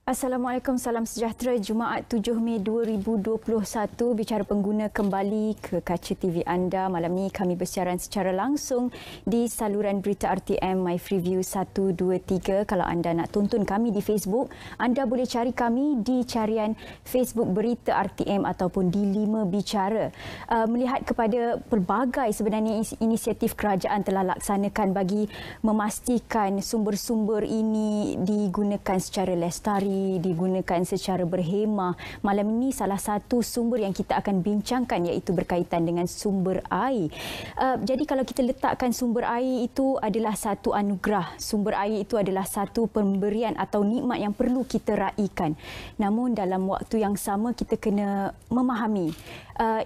Assalamualaikum, salam sejahtera. Jumaat 7 Mei 2021, Bicara Pengguna kembali ke kaca TV anda. Malam ini kami bersiaran secara langsung di saluran berita RTM My Freeview 123. Kalau anda nak tonton kami di Facebook, anda boleh cari kami di carian Facebook Berita RTM ataupun di 5 Bicara. Melihat kepada pelbagai sebenarnya inisiatif kerajaan telah laksanakan bagi memastikan sumber-sumber ini digunakan secara lestari, digunakan secara berhemah. Malam ini salah satu sumber yang kita akan bincangkan iaitu berkaitan dengan sumber air. Jadi kalau kita letakkan sumber air itu adalah satu anugerah. Sumber air itu adalah satu pemberian atau nikmat yang perlu kita raikan. Namun dalam waktu yang sama kita kena memahami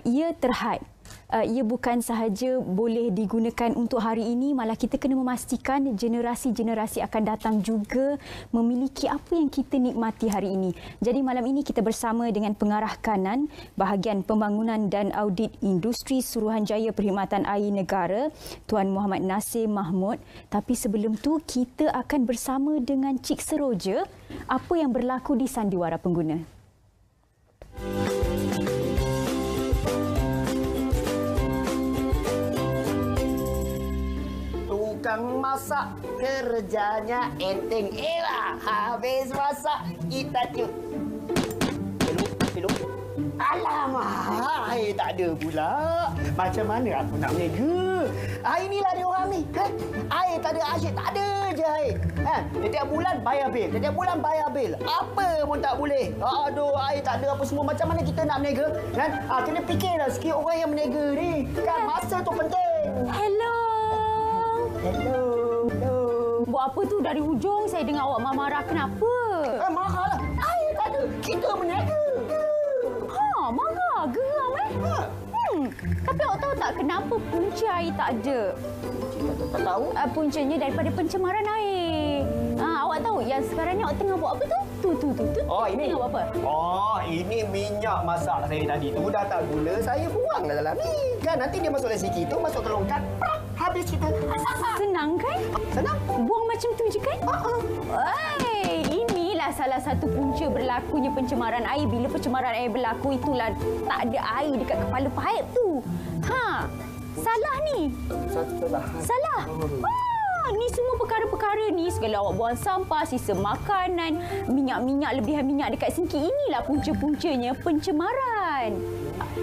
ia terhad. Ia bukan sahaja boleh digunakan untuk hari ini, malah kita kena memastikan generasi-generasi akan datang juga memiliki apa yang kita nikmati hari ini. Jadi malam ini kita bersama dengan Pengarah Kanan Bahagian Pembangunan dan Audit Industri Suruhanjaya Perkhidmatan Air Negara, Tuan Muhammad Nasir Mahmud. Tapi sebelum tu kita akan bersama dengan Cik Seroja, apa yang berlaku di Sandiwara Pengguna. Tukang masak kerjanya enteng elah. Habis masak kita cium. Peluk. Alamak, air tak ada pula. Macam mana aku nak meniaga? Inilah dia orang ni. Air tak ada, asyik tak ada je air. Setiap bulan bayar bil. Apa pun tak boleh. Aduh, air tak ada apa semua. Macam mana kita nak meniaga? Kena fikirlah sikit orang yang meniaga ni. Kan masa tu penting. Hello. Buat apa tu dari hujung? Saya dengar awak marah-marah. Kenapa? Marah lah. Air tak ada. Kita meniaga. Marah. Geram Tapi awak tahu tak kenapa punca air tak ada? Tak tahu. Puncanya daripada pencemaran air. Awak tahu yang sekarang ni awak tengah buat apa tu? Tu. Oh, ini. Tengah buat apa? Oh, ini minyak masak saya tadi tu. Dah tak gula, saya buang dalam ni. Kan nanti dia masuk dari situ, masuk ke longkat. Habis kita. Senang kan? Senang. Buang macam tu je kan? Inilah salah satu punca berlakunya pencemaran air. Bila pencemaran air berlaku, itulah tak ada air dekat kepala paip tu. Salah ni. Salah. Ni semua perkara-perkara ni, segala awak buang sampah, sisa makanan, minyak-minyak, lebihan minyak dekat sinki. Inilah punca-puncanya pencemaran.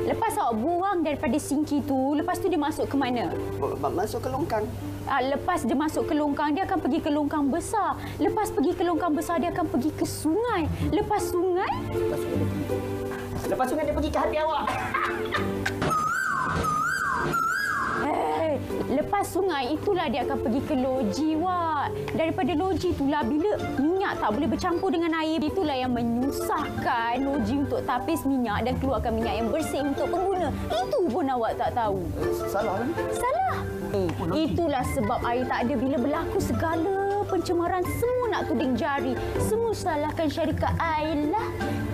Lepas awak buang daripada sinki tu, lepas tu dia masuk ke mana? Masuk ke longkang. Lepas dia masuk ke longkang, dia akan pergi ke longkang besar. Lepas pergi ke longkang besar, dia akan pergi ke sungai. Lepas sungai dia pergi ke hati awak. Lepas sungai itulah dia akan pergi ke loji, Wak. Daripada loji itulah bila minyak tak boleh bercampur dengan air, itulah yang menyusahkan loji untuk tapis minyak dan keluarkan minyak yang bersih untuk pengguna. Itu pun awak tak tahu. Salah kan? Salah. Itulah sebab air tak ada. Bila berlaku segala pencemaran, semua nak tuding jari. Semua salahkan syarikat air lah.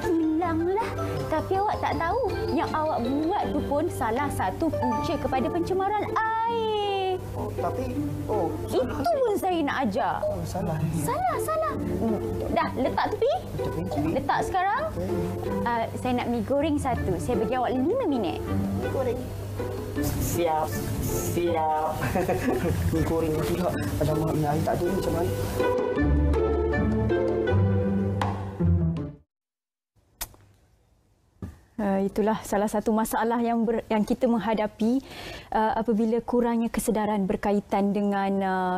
Hilanglah. Tapi awak tak tahu yang awak buat tu pun salah satu punca kepada pencemaran air. Itu pun saya nak ajar. Salah. Dah, letak tepi. Letak sekarang. Saya nak mi goreng satu. Saya bagi awak 5 minit. Mi goreng. Siap. Mi goreng pula. Alamak, ni air tak ada ni macam mana? Itulah salah satu masalah yang kita menghadapi apabila kurangnya kesedaran berkaitan dengan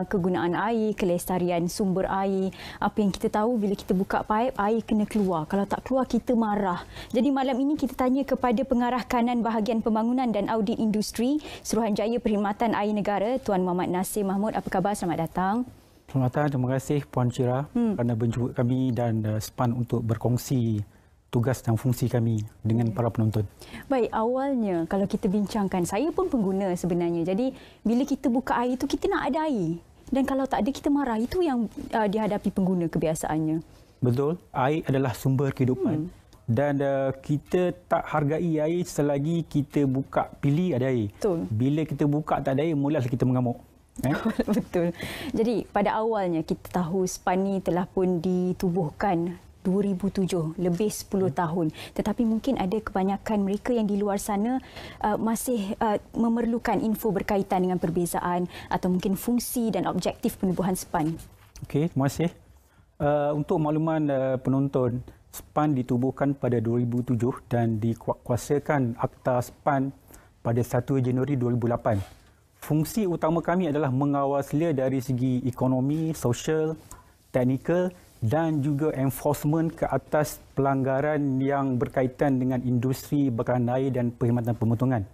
kegunaan air, kelestarian sumber air. Apa yang kita tahu, bila kita buka paip, air kena keluar. Kalau tak keluar, kita marah. Jadi malam ini kita tanya kepada Pengarah Kanan Bahagian Pembangunan dan Audit Industri Suruhanjaya Perkhidmatan Air Negara, Tuan Muhammad Nasir Mahmud. Apa khabar? Selamat datang. Selamat datang. Terima kasih Puan Cira kerana menjemput kami dan SPAN untuk berkongsi tugas dan fungsi kami dengan para penonton. Baik, awalnya kalau kita bincangkan, saya pun pengguna sebenarnya. Jadi bila kita buka air itu, kita nak ada air. Dan kalau tak ada, kita marah. Itu yang dihadapi pengguna kebiasaannya. Betul. Air adalah sumber kehidupan. Dan kita tak hargai air selagi kita buka pilih ada air. Betul. Bila kita buka tak ada air, mulalah kita mengamuk. Betul. Jadi pada awalnya kita tahu SPAN ni telah pun ditubuhkan 2007, lebih 10 tahun. Tetapi mungkin ada kebanyakan mereka yang di luar sana masih memerlukan info berkaitan dengan perbezaan atau mungkin fungsi dan objektif penubuhan SPAN. Okey, terima kasih. Untuk makluman penonton, SPAN ditubuhkan pada 2007 dan dikuasakan Akta SPAN pada 1 Januari 2008. Fungsi utama kami adalah mengawasi dari segi ekonomi, sosial, teknikal dan juga enforcement ke atas pelanggaran yang berkaitan dengan industri bakaran air dan perkhidmatan pemotongan.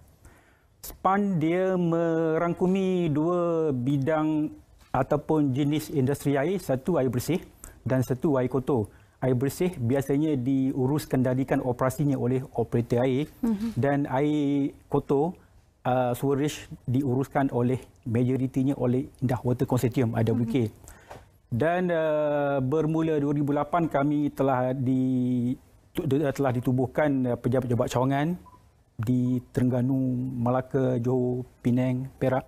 SPAN dia merangkumi dua bidang ataupun jenis industri air, satu air bersih dan satu air kotor. Air bersih biasanya diurus kendalikan operasinya oleh operator air dan air kotor sewerage diuruskan oleh majoritinya oleh Indah Water Consortium IWK. Dan bermula 2008 kami telah ditubuhkan pejabat-pejabat cawangan di Terengganu, Melaka, Johor, Penang, Perak.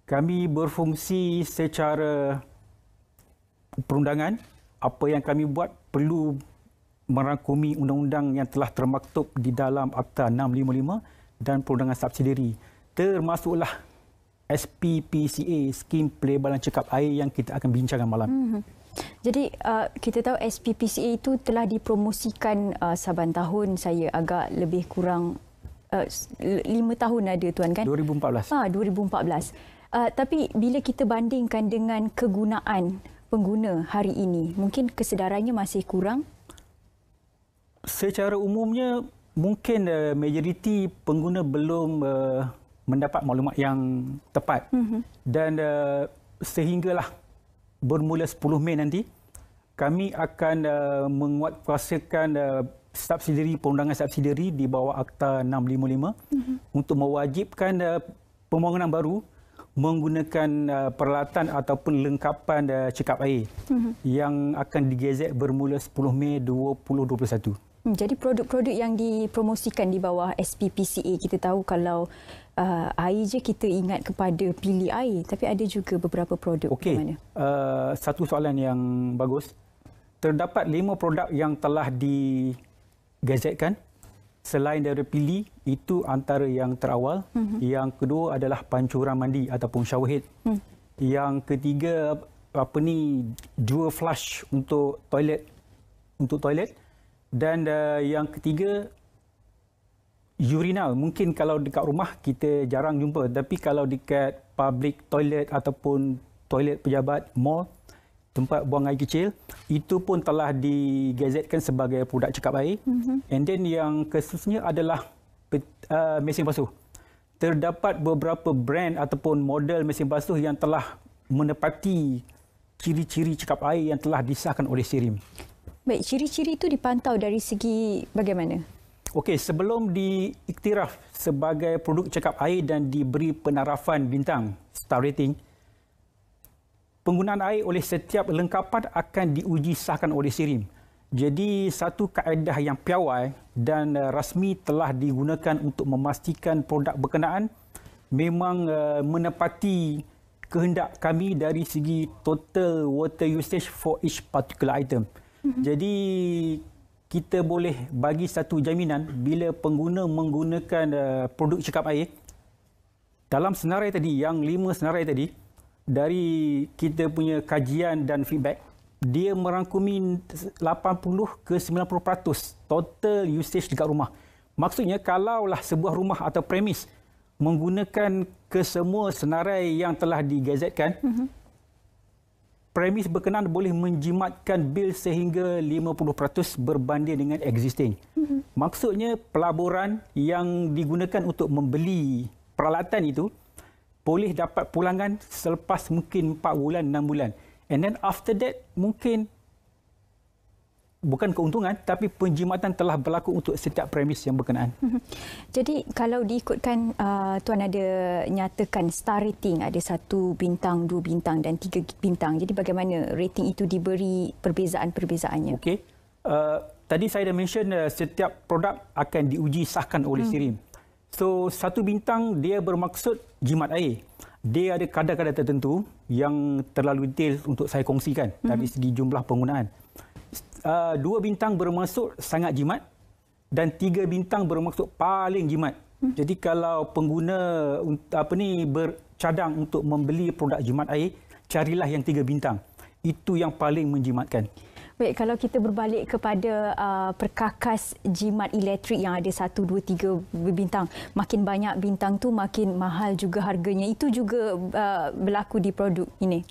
Kami berfungsi secara perundangan. Apa yang kami buat perlu merangkumi undang-undang yang telah termaktub di dalam Akta 655 dan perundangan subsidiari. Termasuklah SPPCA, Skim Pelebalan Cekap Air yang kita akan bincangkan malam. Jadi kita tahu SPPCA itu telah dipromosikan saban tahun, saya agak lebih kurang 5 tahun ada tuan kan? 2014. 2014. Tapi bila kita bandingkan dengan kegunaan pengguna hari ini, mungkin kesedarannya masih kurang? Secara umumnya, mungkin majoriti pengguna belum mendapat maklumat yang tepat. Dan sehinggalah bermula 10 Mei nanti, kami akan menguatkuasakan subsidiari, perundangan subsidiari di bawah Akta 655 untuk mewajibkan pembangunan baru menggunakan peralatan ataupun lengkapan cekap air yang akan digezet bermula 10 Mei 2021. Jadi produk-produk yang dipromosikan di bawah SPPCA, kita tahu kalau air je kita ingat kepada pilih air, tapi ada juga beberapa produk. Okey, satu soalan yang bagus. Terdapat 5 produk yang telah digazetkan. Selain dari pilih, itu antara yang terawal. Yang kedua adalah pancuran mandi ataupun shower head. Yang ketiga dual flush untuk toilet. Dan yang ketiga urinal. Mungkin kalau dekat rumah kita jarang jumpa, tapi kalau dekat public toilet ataupun toilet pejabat, mall, tempat buang air kecil, itu pun telah digazetkan sebagai produk cekap air. And then yang khususnya adalah mesin basuh. Terdapat beberapa brand ataupun model mesin basuh yang telah menepati ciri-ciri cekap air yang telah disahkan oleh SIRIM. Baik, ciri-ciri itu dipantau dari segi bagaimana? Okey, sebelum diiktiraf sebagai produk cekap air dan diberi penarafan bintang, star rating, penggunaan air oleh setiap lengkapan akan diuji sahkan oleh SIRIM. Jadi satu kaedah yang piawai dan rasmi telah digunakan untuk memastikan produk berkenaan memang menepati kehendak kami dari segi total water usage for each particular item. Jadi kita boleh bagi satu jaminan bila pengguna menggunakan produk cekap air dalam senarai tadi, yang 5 senarai tadi, dari kita punya kajian dan feedback, dia merangkumi 80 ke 90% total usage dekat rumah. Maksudnya kalaulah sebuah rumah atau premis menggunakan kesemua senarai yang telah digazetkan, premis berkenaan boleh menjimatkan bil sehingga 50% berbanding dengan existing. Maksudnya pelaburan yang digunakan untuk membeli peralatan itu boleh dapat pulangan selepas mungkin 4 bulan, 6 bulan. And then after that, mungkin bukan keuntungan, tapi penjimatan telah berlaku untuk setiap premis yang berkenaan. Jadi kalau diikutkan, Tuan ada nyatakan star rating, ada 1 bintang, 2 bintang dan 3 bintang. Jadi bagaimana rating itu diberi perbezaan-perbezaannya? Okey. Tadi saya dah mention setiap produk akan diuji sahkan oleh SIRIM. So, 1 bintang dia bermaksud jimat air. Dia ada kadar-kadar tertentu yang terlalu detail untuk saya kongsikan dari segi jumlah penggunaan. 2 bintang bermaksud sangat jimat dan 3 bintang bermaksud paling jimat. Jadi kalau pengguna bercadang untuk membeli produk jimat air, carilah yang 3 bintang. Itu yang paling menjimatkan. Baik, kalau kita berbalik kepada perkakas jimat elektrik yang ada 1, 2, 3 bintang, makin banyak bintang tu makin mahal juga harganya. Itu juga berlaku di produk ini.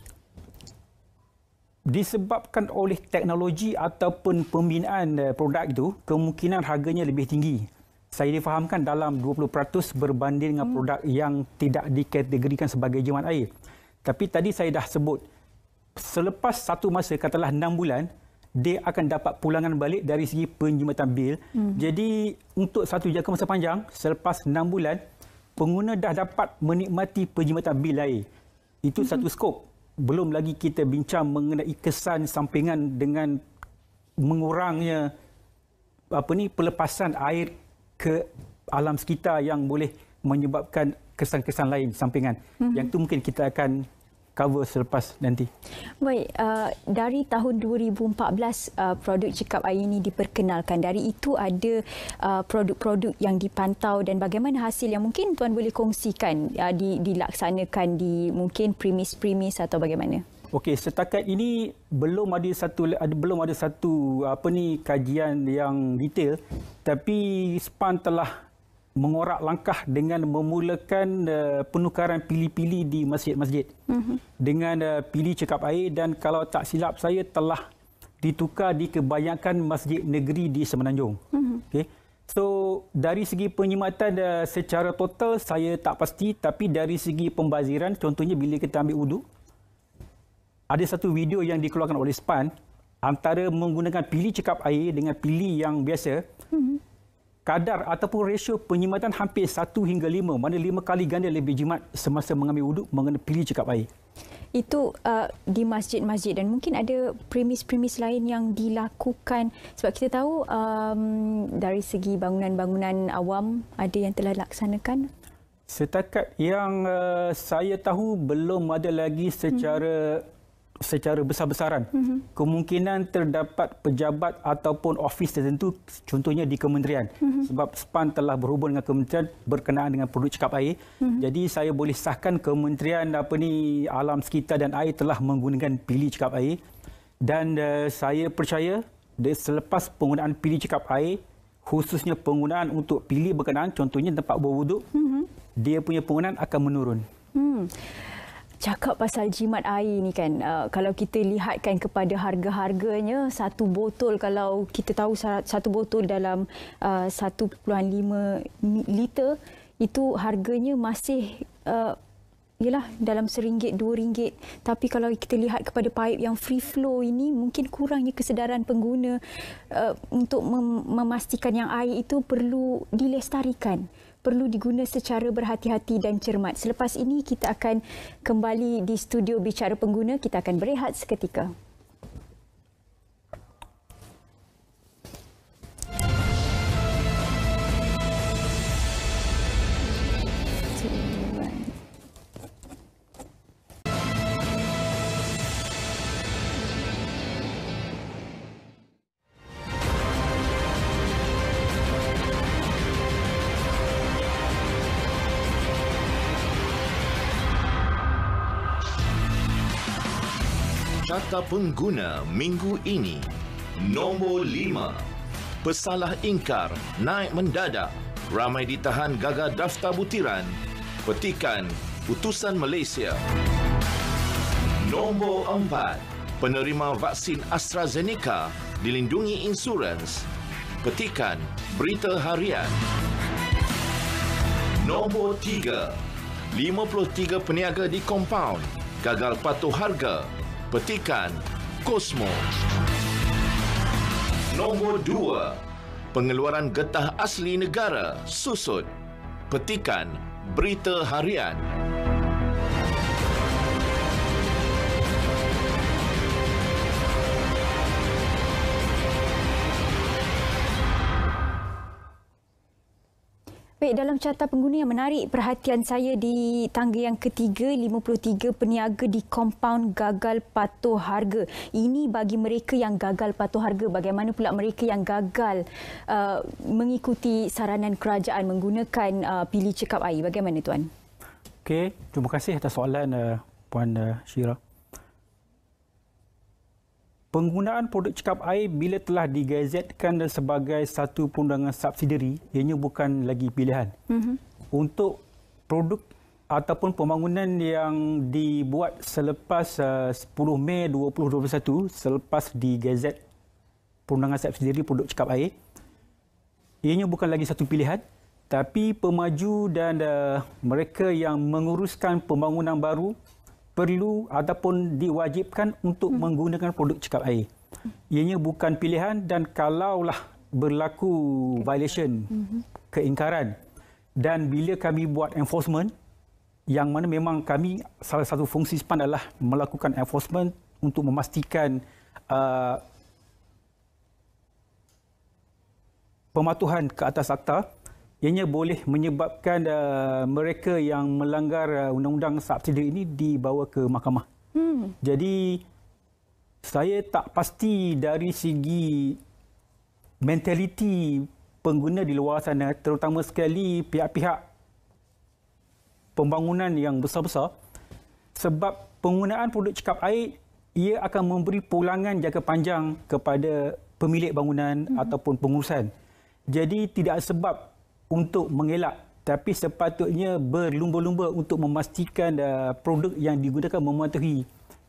Disebabkan oleh teknologi ataupun pembinaan produk itu, kemungkinan harganya lebih tinggi. Saya difahamkan dalam 20% berbanding dengan produk yang tidak dikategorikan sebagai jimat air. Tapi tadi saya dah sebut, selepas satu masa, katalah 6 bulan, dia akan dapat pulangan balik dari segi penjimatan bil. Jadi untuk satu jangka masa panjang, selepas 6 bulan, pengguna dah dapat menikmati penjimatan bil air. Itu satu skop. Belum lagi kita bincang mengenai kesan sampingan dengan mengurangnya pelepasan air ke alam sekitar yang boleh menyebabkan kesan-kesan lain sampingan. Yang itu mungkin kita akan cover selepas nanti. Baik, dari tahun 2014 produk cekap air ini diperkenalkan. Dari itu ada produk-produk yang dipantau dan bagaimana hasil yang mungkin Tuan boleh kongsikan dilaksanakan di mungkin premis-premis atau bagaimana? Okey, setakat ini belum ada satu kajian yang detail, tapi SPAN telah mengorak langkah dengan memulakan penukaran pili-pili di masjid-masjid dengan pili cekap air, dan kalau tak silap saya telah ditukar di kebanyakan masjid negeri di Semenanjung. Okay. So dari segi penyimatan secara total saya tak pasti, tapi dari segi pembaziran, contohnya bila kita ambil wudu, ada satu video yang dikeluarkan oleh SPAN antara menggunakan pili cekap air dengan pili yang biasa. Kadar ataupun rasio penyimatan hampir 1 hingga 5, mana 5 kali ganda lebih jimat semasa mengambil wuduk mengenai pili cekap air. Itu di masjid-masjid, dan mungkin ada premis-premis lain yang dilakukan sebab kita tahu dari segi bangunan-bangunan awam ada yang telah dilaksanakan. Setakat yang saya tahu belum ada lagi secara besar-besaran. Kemungkinan terdapat pejabat ataupun ofis tertentu, contohnya di kementerian. Sebab SPAN telah berhubung dengan kementerian berkenaan dengan produk cekap air. Jadi saya boleh sahkan kementerian alam sekitar dan air telah menggunakan pili cekap air. Dan saya percaya selepas penggunaan pili cekap air, khususnya penggunaan untuk pili berkenaan, contohnya tempat berwuduk, dia punya penggunaan akan menurun. Cakap pasal jimat air ni kan, kalau kita lihatkan kepada harga-harganya, satu botol, kalau kita tahu satu botol dalam 1.5 liter, itu harganya masih ialah dalam RM1, RM2. Tapi kalau kita lihat kepada paip yang free flow ini, mungkin kurangnya kesedaran pengguna untuk memastikan yang air itu perlu dilestarikan, perlu diguna secara berhati-hati dan cermat. Selepas ini kita akan kembali di studio Bicara Pengguna. Kita akan berehat seketika. Carta Pengguna minggu ini. Nombor 5. Pesalah ingkar naik mendadak. Ramai ditahan gagal daftar butiran. Petikan Putusan Malaysia. Nombor 4. Penerima vaksin AstraZeneca dilindungi insurans. Petikan Berita Harian. Nombor 3. 53 peniaga di kompaun gagal patuh harga. Petikan Kosmo. Nombor 2. Pengeluaran getah asli negara susut. Petikan Berita Harian. Baik, dalam carta pengguna yang menarik perhatian saya di tangga yang ketiga, 53 peniaga di kompaun gagal patuh harga. Ini bagi mereka yang gagal patuh harga. Bagaimana pula mereka yang gagal mengikuti saranan kerajaan menggunakan pilih cekap air? Bagaimana Tuan? Okey, terima kasih atas soalan Puan Syira. Penggunaan produk cekap air bila telah digazetkan sebagai satu perundangan subsidiari, ianya bukan lagi pilihan. Untuk produk ataupun pembangunan yang dibuat selepas 10 Mei 2021, selepas digazet perundangan subsidiari produk cekap air, ianya bukan lagi satu pilihan, tapi pemaju dan mereka yang menguruskan pembangunan baru perlu ataupun diwajibkan untuk menggunakan produk cekap air. Ianya bukan pilihan, dan kalaulah berlaku violation, keingkaran, dan bila kami buat enforcement, yang mana memang kami salah satu fungsi SPAN adalah melakukan enforcement untuk memastikan pematuhan ke atas akta, ianya boleh menyebabkan mereka yang melanggar undang-undang subsidi ini dibawa ke mahkamah. Jadi saya tak pasti dari segi mentaliti pengguna di luar sana, terutama sekali pihak-pihak pembangunan yang besar-besar, sebab penggunaan produk cekap air ia akan memberi pulangan jangka panjang kepada pemilik bangunan ataupun pengurusan. Jadi tidak sebab untuk mengelak, tapi sepatutnya berlumba-lumba untuk memastikan produk yang digunakan mematuhi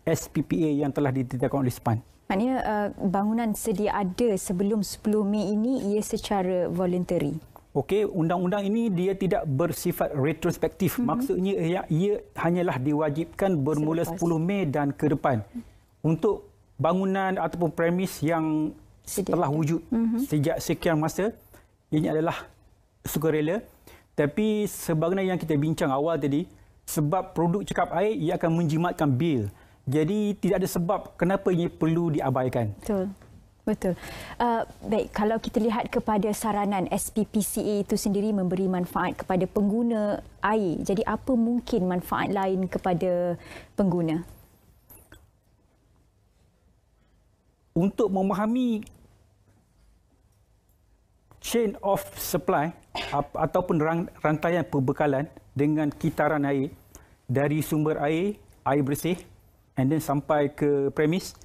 SPPA yang telah ditetapkan oleh SPAN. Maknanya bangunan sedia ada sebelum 10 Mei ini ia secara voluntary. Okey, undang-undang ini dia tidak bersifat retrospektif. Maksudnya ia hanyalah diwajibkan bermula 10 Mei dan ke depan. Untuk bangunan ataupun premis yang telah wujud sejak sekian masa, ini adalah sukarela. Tapi sebagaimana yang kita bincang awal tadi, sebab produk cekap air ia akan menjimatkan bil. Jadi tidak ada sebab kenapa ia perlu diabaikan. Betul. Betul. Baik, kalau kita lihat kepada saranan SPPCA itu sendiri memberi manfaat kepada pengguna air. Jadi apa mungkin manfaat lain kepada pengguna? Untuk memahami chain of supply ataupun rantaian perbekalan dengan kitaran air dari sumber air, air bersih, and then sampai ke premis,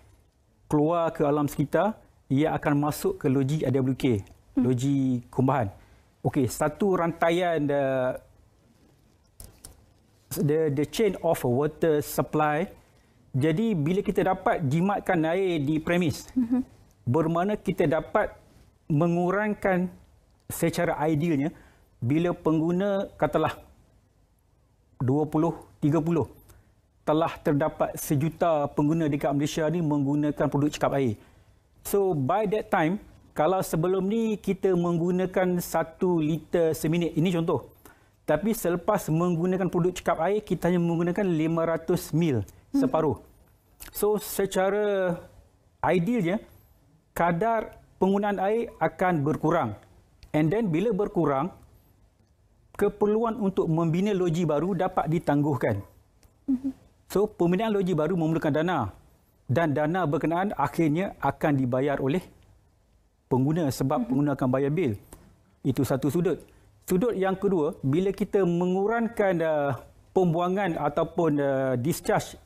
keluar ke alam sekitar, ia akan masuk ke loji AWK, loji kumbahan. Okey, satu rantaian the chain of water supply. Jadi bila kita dapat jimatkan air di premis, bermakna kita dapat mengurangkan secara idealnya bila pengguna katalah 20-30 telah terdapat 1 juta pengguna dekat Malaysia ni menggunakan produk cekap air. So by that time, kalau sebelum ni kita menggunakan 1 liter seminit, ini contoh. Tapi selepas menggunakan produk cekap air, kita hanya menggunakan 500 ml, separuh. So secara idealnya, kadar penggunaan air akan berkurang. And then bila berkurang, keperluan untuk membina loji baru dapat ditangguhkan. So pembinaan loji baru memerlukan dana. Dan dana berkenaan akhirnya akan dibayar oleh pengguna sebab pengguna akan bayar bil. Itu satu sudut. Sudut yang kedua, bila kita mengurangkan pembuangan ataupun discharge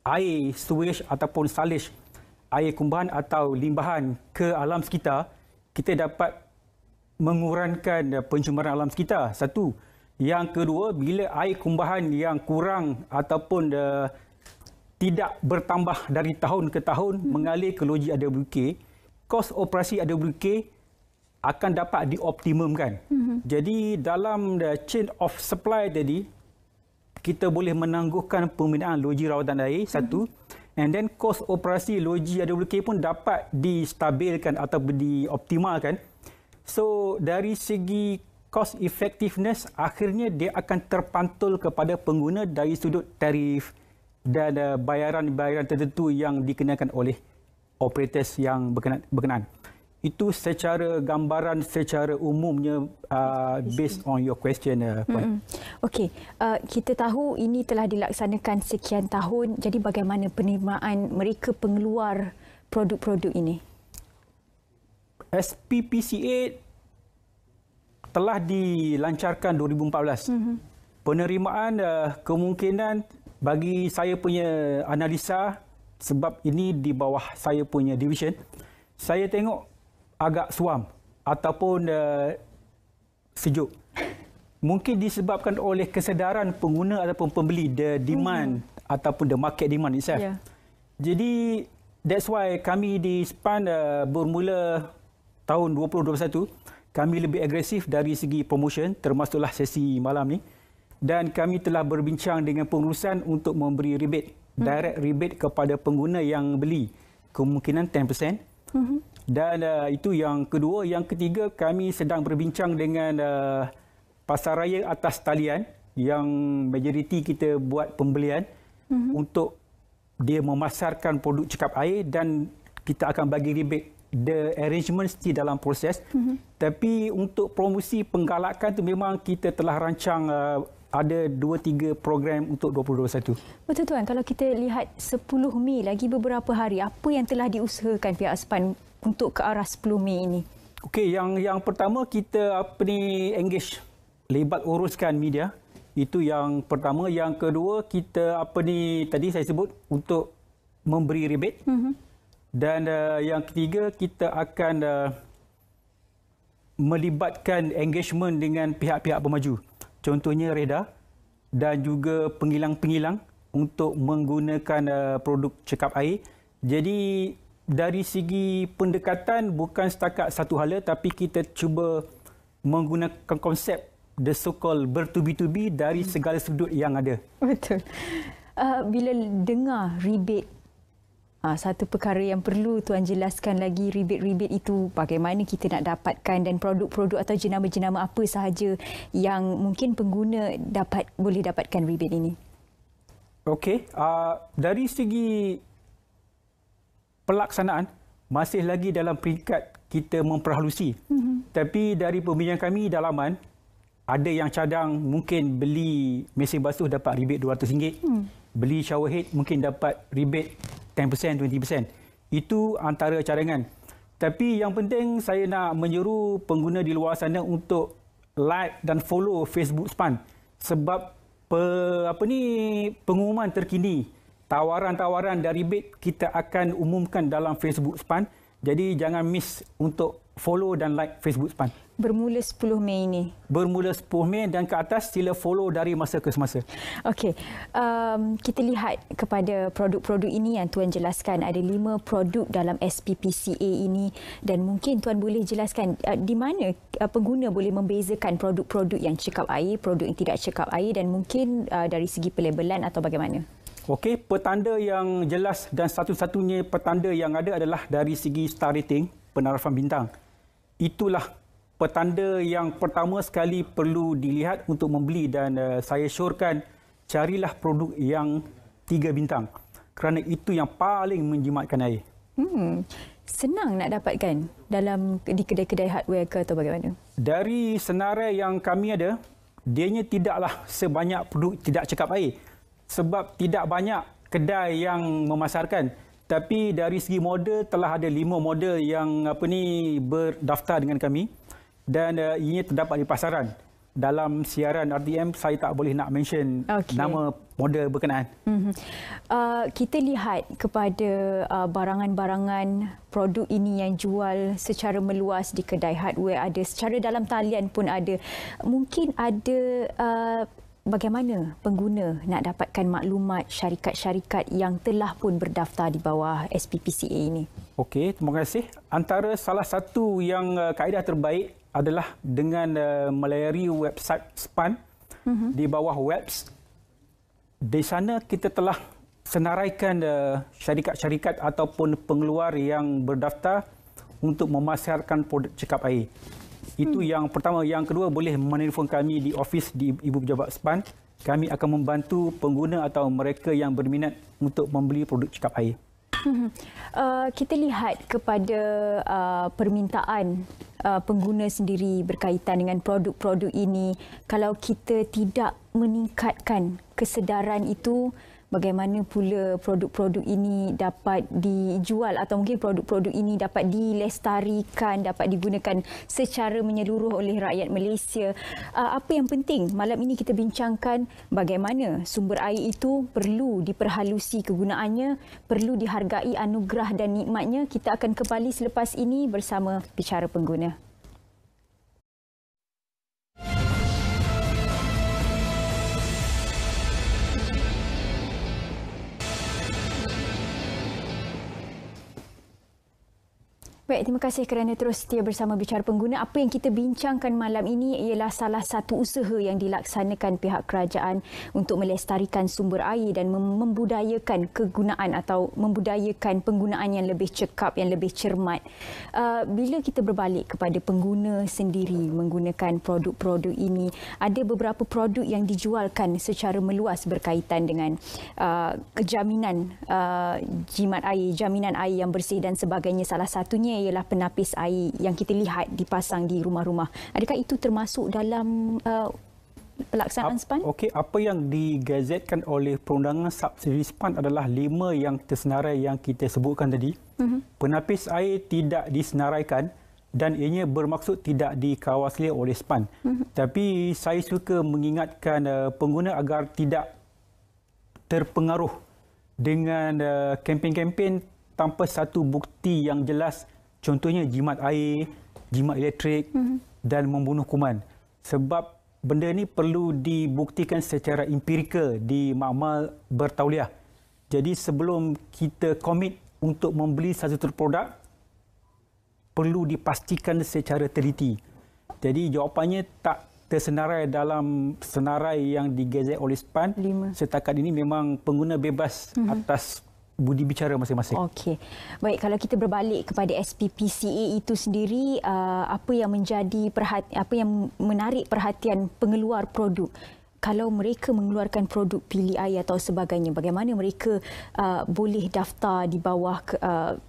air sewage ataupun salage, air kumbahan atau limbahan ke alam sekitar, kita dapat mengurangkan pencemaran alam sekitar. Satu. Yang kedua, bila air kumbahan yang kurang ataupun tidak bertambah dari tahun ke tahun mengalir ke loji AWK, kos operasi AWK akan dapat dioptimumkan. Jadi dalam chain of supply tadi, kita boleh menangguhkan pembinaan loji rawatan air, satu. And then kos operasi loji AWK pun dapat distabilkan atau dioptimalkan. So dari segi cost effectiveness, akhirnya dia akan terpantul kepada pengguna dari sudut tarif dan bayaran-bayaran tertentu yang dikenakan oleh operators yang berkenaan. Itu secara gambaran, secara umumnya based on your question. Puan. Okey, kita tahu ini telah dilaksanakan sekian tahun. Jadi bagaimana penerimaan mereka pengeluar produk-produk ini? SPPCA telah dilancarkan 2014. Penerimaan kemungkinan bagi saya punya analisa, sebab ini di bawah saya punya division, saya tengok agak suam ataupun sejuk. Mungkin disebabkan oleh kesedaran pengguna ataupun pembeli, the demand ataupun the market demand itself. Yeah. Jadi that's why kami di SPAN bermula tahun 2021, kami lebih agresif dari segi promotion, termasuklah sesi malam ni. Dan kami telah berbincang dengan pengurusan untuk memberi rebate, direct rebate kepada pengguna yang beli, kemungkinan 10%. Dan itu yang kedua. Yang ketiga, kami sedang berbincang dengan pasaraya atas talian yang majoriti kita buat pembelian untuk dia memasarkan produk cekap air, dan kita akan bagi rebate. The arrangement still dalam proses. Tapi untuk promosi penggalakan tu memang kita telah rancang ada 2-3 program untuk 2021. Betul Tuan, kalau kita lihat 10 Mei lagi beberapa hari, apa yang telah diusahakan pihak SPAN untuk ke arah 10 Mei ini? Okey, yang pertama kita engage, lebat uruskan media. Itu yang pertama. Yang kedua, kita tadi saya sebut untuk memberi rebate. Dan yang ketiga, kita akan melibatkan engagement dengan pihak-pihak pemaju. Contohnya REDA dan juga penghilang-penghilang untuk menggunakan produk cekap air. Jadi dari segi pendekatan bukan setakat satu hala, tapi kita cuba menggunakan konsep the so-called ber-to-be dari segala sudut yang ada. Betul. Bila dengar rebate, satu perkara yang perlu Tuan jelaskan lagi, rebate-rebate itu bagaimana kita nak dapatkan dan produk-produk atau jenama-jenama apa sahaja yang mungkin pengguna boleh dapatkan rebate ini. Okey, dari segi pelaksanaan masih lagi dalam peringkat kita memperhalusi. Tapi dari pembinaan kami dalaman, ada yang cadang mungkin beli mesin basuh dapat rebate RM200. Beli shower head mungkin dapat rebate 10%, 20%. Itu antara cadangan. Tapi yang penting saya nak menyeru pengguna di luar sana untuk like dan follow Facebook SPAN. Sebab pengumuman terkini, tawaran-tawaran dan rebate kita akan umumkan dalam Facebook SPAN. Jadi jangan miss untuk follow dan like Facebook SPAN. Bermula 10 Mei ini? Bermula 10 Mei dan ke atas sila follow dari masa ke semasa. Okey, kita lihat kepada produk-produk ini yang Tuan jelaskan. Ada 5 produk dalam SPPCA ini dan mungkin Tuan boleh jelaskan di mana pengguna boleh membezakan produk-produk yang cekap air, produk yang tidak cekap air dan mungkin dari segi pelabelan atau bagaimana? Okey, petanda yang jelas dan satu-satunya petanda yang ada adalah dari segi star rating, penarafan bintang. Itulah petanda yang pertama sekali perlu dilihat untuk membeli dan saya syorkan carilah produk yang 3 bintang kerana itu yang paling menjimatkan air. Senang nak dapatkan di kedai-kedai hardware ke atau bagaimana? Dari senarai yang kami ada, dianya tidaklah sebanyak produk tidak cekap air. Sebab tidak banyak kedai yang memasarkan. Tapi dari segi model telah ada 5 model yang berdaftar dengan kami dan ianya terdapat di pasaran. Dalam siaran RTM saya tak boleh nak mention nama model berkenaan. Kita lihat kepada barangan-barangan produk ini yang jual secara meluas di kedai hardware, ada secara dalam talian pun ada. Mungkin ada bagaimana pengguna nak dapatkan maklumat syarikat-syarikat yang telah pun berdaftar di bawah SPPCA ini? Okey, terima kasih. Antara salah satu yang kaedah terbaik adalah dengan melayari website SPAN di bawah webs. Di sana kita telah senaraikan syarikat-syarikat ataupun pengeluar yang berdaftar untuk memasarkan produk cekap air. Itu yang pertama. Yang kedua, boleh menelefon kami di ofis di Ibu Pejabat SPAN. Kami akan membantu pengguna atau mereka yang berminat untuk membeli produk cekap air. Kita lihat kepada permintaan pengguna sendiri berkaitan dengan produk-produk ini. Kalau kita tidak meningkatkan kesedaran itu, bagaimana pula produk-produk ini dapat dijual atau mungkin produk-produk ini dapat dilestarikan, dapat digunakan secara menyeluruh oleh rakyat Malaysia. Apa yang penting malam ini kita bincangkan bagaimana sumber air itu perlu diperhalusi kegunaannya, perlu dihargai anugerah dan nikmatnya. Kita akan kembali selepas ini bersama Bicara Pengguna. Baik, terima kasih kerana terus setia bersama Bicara Pengguna. Apa yang kita bincangkan malam ini ialah salah satu usaha yang dilaksanakan pihak kerajaan untuk melestarikan sumber air dan membudayakan kegunaan atau membudayakan penggunaan yang lebih cekap, yang lebih cermat. Bila kita berbalik kepada pengguna sendiri menggunakan produk-produk ini, ada beberapa produk yang dijualkan secara meluas berkaitan dengan jaminan jimat air, jaminan air yang bersih dan sebagainya. Salah satunya ialah penapis air yang kita lihat dipasang di rumah-rumah. Adakah itu termasuk dalam pelaksanaan SPAN? Okey, apa yang digazetkan oleh perundangan subsidi SPAN adalah 5 yang tersenarai yang kita sebutkan tadi. Penapis air tidak disenaraikan dan ianya bermaksud tidak dikawasi oleh SPAN. Tapi saya suka mengingatkan pengguna agar tidak terpengaruh dengan kempen-kempen tanpa satu bukti yang jelas. Contohnya jimat air, jimat elektrik dan membunuh kuman. Sebab benda ini perlu dibuktikan secara empirikal di makmal bertauliah. Jadi sebelum kita komit untuk membeli satu produk, perlu dipastikan secara teliti. Jadi jawapannya tak tersenarai dalam senarai yang digazet oleh SPAN. 5. Setakat ini memang pengguna bebas atas budi bicara masing-masing. Okey. Baik, kalau kita berbalik kepada SPPCA itu sendiri, apa yang menarik perhatian pengeluar produk? Kalau mereka mengeluarkan produk pilih air atau sebagainya, bagaimana mereka boleh daftar di bawah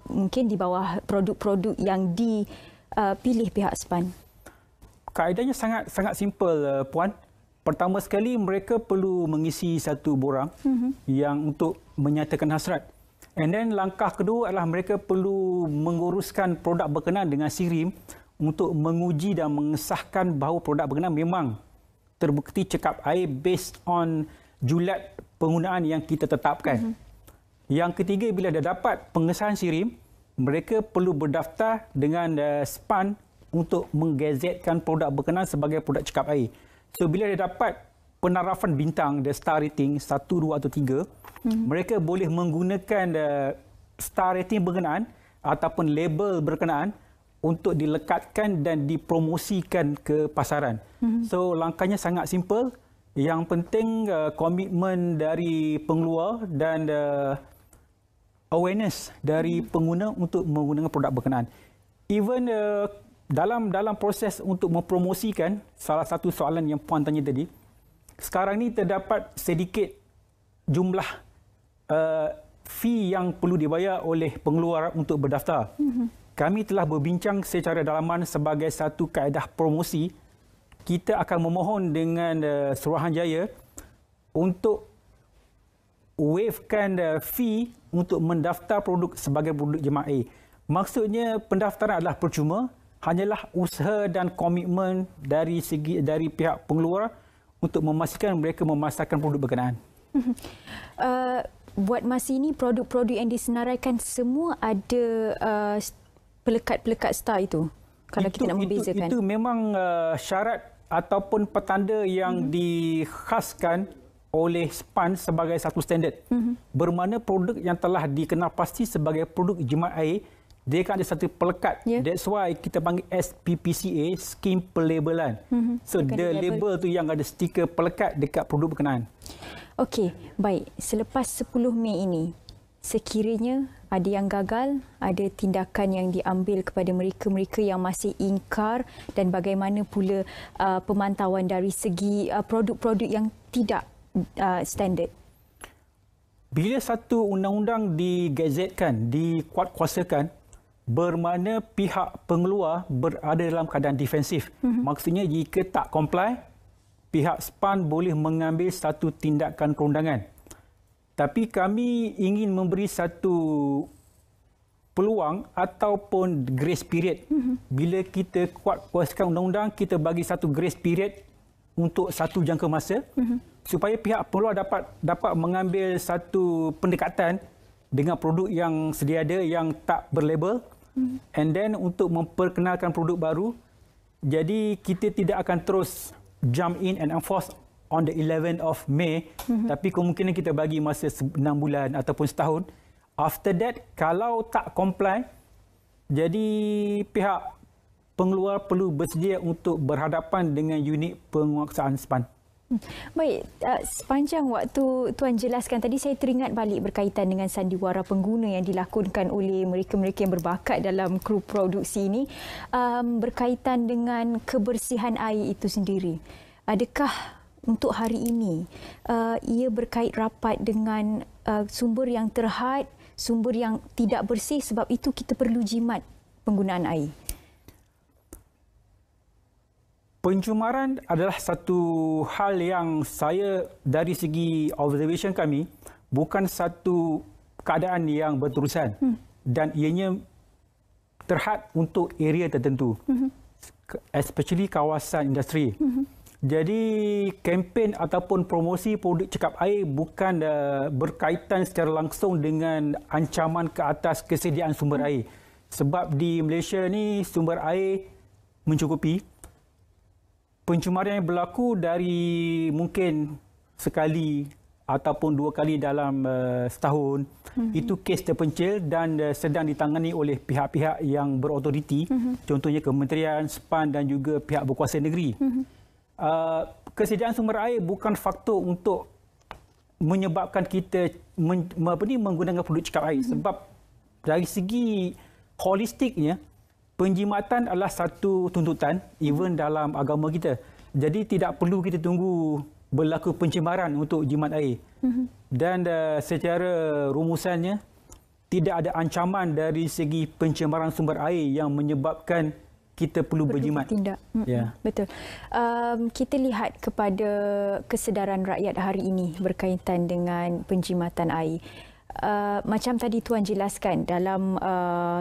mungkin di bawah produk-produk yang dipilih pihak SPAN? Kaedahnya sangat simple, Puan. Pertama sekali mereka perlu mengisi satu borang yang untuk menyatakan hasrat. And then langkah kedua adalah mereka perlu menguruskan produk berkenaan dengan SIRIM untuk menguji dan mengesahkan bahawa produk berkenaan memang terbukti cekap air based on julat penggunaan yang kita tetapkan. Yang ketiga, bila dah dapat pengesahan SIRIM, mereka perlu berdaftar dengan SPAN untuk menggazetkan produk berkenaan sebagai produk cekap air. So bila dia dapat penarafan bintang, the star rating 1, 2 atau 3, mereka boleh menggunakan star rating berkenaan ataupun label berkenaan untuk dilekatkan dan dipromosikan ke pasaran. So langkahnya sangat simple. Yang penting komitmen dari pengeluar dan awareness dari pengguna untuk menggunakan produk berkenaan. Even dalam proses untuk mempromosikan, salah satu soalan yang Puan tanya tadi, sekarang ni terdapat sedikit jumlah fee yang perlu dibayar oleh pengeluar untuk berdaftar. Kami telah berbincang secara dalaman sebagai satu kaedah promosi. Kita akan memohon dengan Suruhanjaya untuk wavekan fee untuk mendaftar produk sebagai produk jimat air. Maksudnya pendaftaran adalah percuma, hanyalah usaha dan komitmen dari pihak pengeluar untuk memastikan mereka memasarkan produk berkenaan. Buat masa ini produk-produk yang disenaraikan semua ada pelekat-pelekat star itu. Kalau kita nak membezakan. Itu memang syarat ataupun petanda yang dikhaskan oleh SPAN sebagai satu standard. Bermakna produk yang telah dikenal pasti sebagai produk jimat air, dia akan ada satu pelekat. That's why kita panggil SPPCA, skim pelabelan. So the label tu yang ada stiker pelekat dekat produk berkenaan. Okey, baik. Selepas 10 Mei ini, sekiranya ada yang gagal, ada tindakan yang diambil kepada mereka-mereka yang masih ingkar, dan bagaimana pula pemantauan dari segi produk-produk yang tidak standard? bila satu undang-undang digazetkan, dikuatkuasakan, bermakna pihak pengeluar berada dalam keadaan defensif. Maksudnya jika tak comply, pihak SPAN boleh mengambil satu tindakan perundangan. Tapi kami ingin memberi satu peluang ataupun grace period. Bila kita kuatkuasakan undang-undang, kita bagi satu grace period untuk satu jangka masa supaya pihak pengeluar dapat mengambil satu pendekatan dengan produk yang sedia ada yang tak berlabel and then untuk memperkenalkan produk baru. Jadi kita tidak akan terus jump in and enforce on the 11th of May, tapi kemungkinan kita bagi masa 6 bulan ataupun setahun. After that, kalau tak comply, jadi pihak pengeluar perlu bersedia untuk berhadapan dengan unit penguasaan SPAN. Baik, sepanjang waktu Tuan jelaskan tadi, saya teringat balik berkaitan dengan sandiwara pengguna yang dilakonkan oleh mereka-mereka yang berbakat dalam kru produksi ini berkaitan dengan kebersihan air itu sendiri. Adakah untuk hari ini ia berkait rapat dengan sumber yang terhad, sumber yang tidak bersih, sebab itu kita perlu jimat penggunaan air? Pencemaran adalah satu hal yang saya dari segi observation kami bukan satu keadaan yang berterusan dan ianya terhad untuk area tertentu, especially kawasan industri. Jadi kempen ataupun promosi produk cekap air bukan berkaitan secara langsung dengan ancaman ke atas kesediaan sumber air. Sebab di Malaysia ni sumber air mencukupi. Pencemaran yang berlaku dari mungkin sekali ataupun 2 kali dalam setahun, itu kes terpencil dan sedang ditangani oleh pihak-pihak yang berautoriti, contohnya Kementerian, SPAN dan juga pihak berkuasa negeri. Kesediaan sumber air bukan faktor untuk menyebabkan kita menggunakan produk cekap air. Sebab dari segi holistiknya, penjimatan adalah satu tuntutan even dalam agama kita. Jadi tidak perlu kita tunggu berlaku pencemaran untuk jimat air. Dan secara rumusannya, tidak ada ancaman dari segi pencemaran sumber air yang menyebabkan kita perlu berjimat. Bertindak. Ya. Betul. Kita lihat kepada kesedaran rakyat hari ini berkaitan dengan penjimatan air. Macam tadi Tuan jelaskan, dalam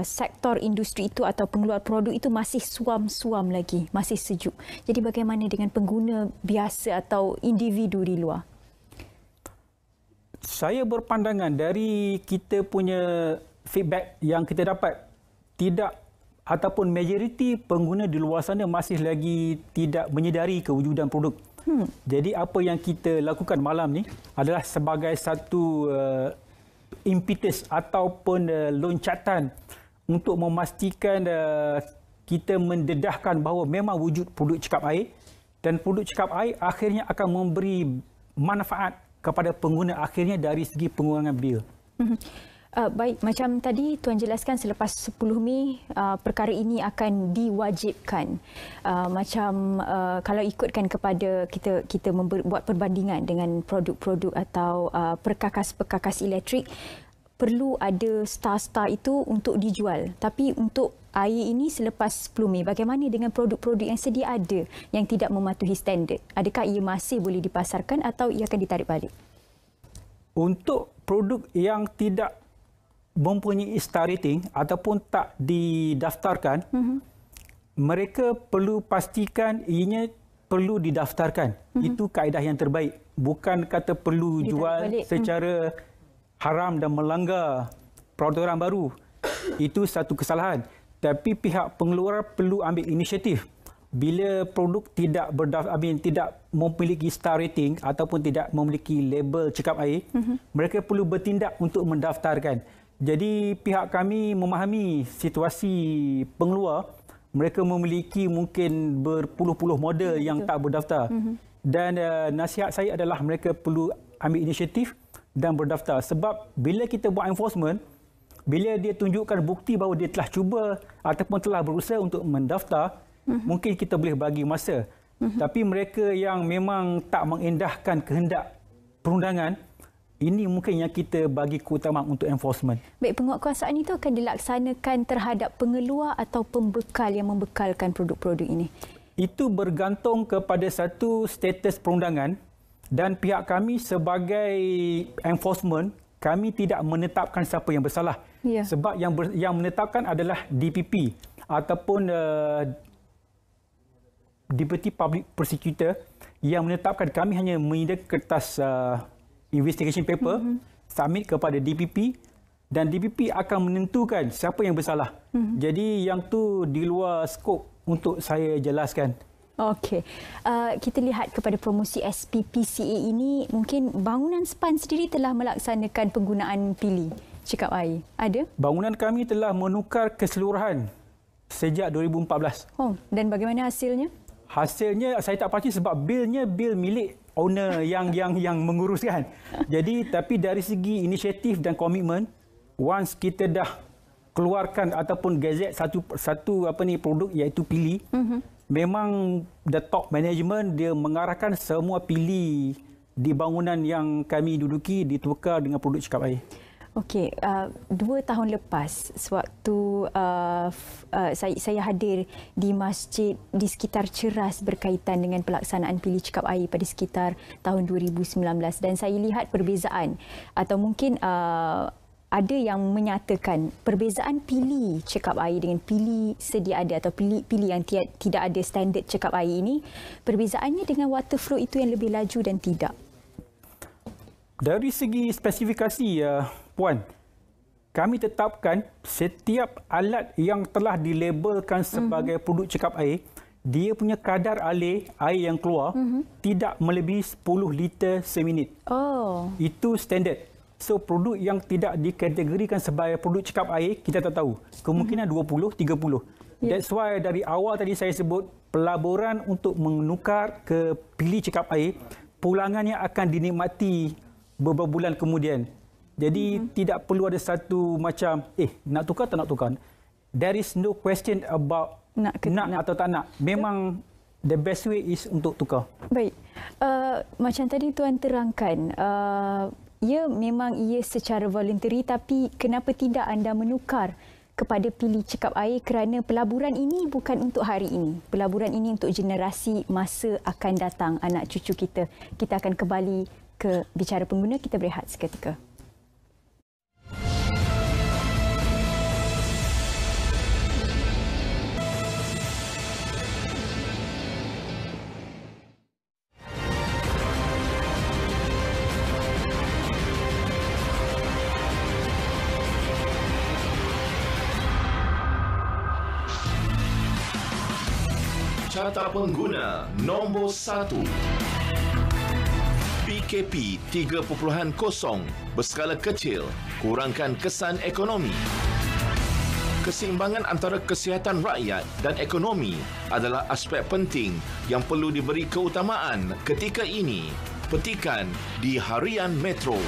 sektor industri itu atau pengeluar produk itu masih suam-suam lagi, masih sejuk. Jadi bagaimana dengan pengguna biasa atau individu di luar? Saya berpandangan dari kita punya feedback yang kita dapat, tidak ataupun majoriti pengguna di luar sana masih lagi tidak menyedari kewujudan produk. Jadi apa yang kita lakukan malam ni adalah sebagai satu impetus ataupun loncatan untuk memastikan kita mendedahkan bahawa memang wujud produk cekap air dan produk cekap air akhirnya akan memberi manfaat kepada pengguna akhirnya dari segi pengurangan bil. Baik, macam tadi Tuan jelaskan selepas 10 Mei perkara ini akan diwajibkan. Kalau ikutkan kepada kita buat perbandingan dengan produk-produk atau perkakas-perkakas elektrik, perlu ada star-star itu untuk dijual. Tapi untuk air ini selepas 10 Mei, bagaimana dengan produk-produk yang sedia ada yang tidak mematuhi standard? Adakah ia masih boleh dipasarkan atau ia akan ditarik balik? Untuk produk yang tidak mempunyai star rating ataupun tak didaftarkan, mereka perlu pastikan ianya perlu didaftarkan. Itu kaedah yang terbaik. Bukan kata perlu jual secara haram dan melanggar peraturan baru. Itu satu kesalahan. Tapi pihak pengeluar perlu ambil inisiatif. Bila produk tidak tidak memiliki star rating ataupun tidak memiliki label cekap air, mereka perlu bertindak untuk mendaftarkan. Jadi pihak kami memahami situasi pengeluar, mereka memiliki mungkin berpuluh-puluh model yang tak berdaftar. Dan nasihat saya adalah mereka perlu ambil inisiatif dan berdaftar. Sebab bila kita buat enforcement, bila dia tunjukkan bukti bahawa dia telah cuba ataupun telah berusaha untuk mendaftar, mungkin kita boleh bagi masa. Tapi mereka yang memang tak mengendahkan kehendak perundangan, Ini mungkin yang kita bagi keutamaan untuk enforcement. Baik, penguatkuasaan itu akan dilaksanakan terhadap pengeluar atau pembekal yang membekalkan produk-produk ini? Itu bergantung kepada satu status perundangan dan pihak kami sebagai enforcement, kami tidak menetapkan siapa yang bersalah. Ya. Sebab yang menetapkan adalah DPP ataupun Deputy Public Prosecutor yang menetapkan. Kami hanya menyediakan kertas investigation paper, submit kepada DPP dan DPP akan menentukan siapa yang bersalah. Jadi yang tu di luar skop untuk saya jelaskan. Okey. Kita lihat kepada promosi SPPCA ini, mungkin bangunan SPAN sendiri telah melaksanakan penggunaan pili cekap air. Ada? Bangunan kami telah menukar keseluruhan sejak 2014. Oh, dan bagaimana hasilnya? Hasilnya saya tak pasti sebab bil milik owner yang menguruskan. Jadi tapi dari segi inisiatif dan komitmen, once kita dah keluarkan ataupun gazet satu produk iaitu pili, memang the top management dia mengarahkan semua pili di bangunan yang kami duduki ditukar dengan produk cekap air. Okey, 2 tahun lepas sewaktu saya hadir di masjid di sekitar Ceras berkaitan dengan pelaksanaan pili cekap air pada sekitar tahun 2019 dan saya lihat perbezaan atau mungkin ada yang menyatakan perbezaan pili cekap air dengan pili sedia ada atau pili yang tidak ada standard cekap air ini, perbezaannya dengan water flow itu yang lebih laju dan tidak. Dari segi spesifikasi, Puan, kami tetapkan setiap alat yang telah dilabelkan sebagai produk cekap air, dia punya kadar air yang keluar tidak melebihi 10 liter seminit. Oh. Itu standard. So, produk yang tidak dikategorikan sebagai produk cekap air, kita tak tahu. Kemungkinan 20, 30. That's why dari awal tadi saya sebut, pelaburan untuk menukar ke pili cekap air, pulangannya akan dinikmati beberapa bulan kemudian. Jadi tidak perlu ada satu macam nak tukar tak nak tukar. There is no question about nak atau tak nak. Memang the best way is untuk tukar. Baik. Macam tadi Tuan terangkan, memang ia secara voluntary, tapi kenapa tidak anda menukar kepada pili cekap air kerana pelaburan ini bukan untuk hari ini. Pelaburan ini untuk generasi masa akan datang, anak cucu kita. Kita akan kembali ke Bicara Pengguna, kita berehat seketika. Carta Pengguna nombor 1. PKP 3.0 berskala kecil, kurangkan kesan ekonomi. Keseimbangan antara kesihatan rakyat dan ekonomi adalah aspek penting yang perlu diberi keutamaan ketika ini. Petikan di Harian Metro.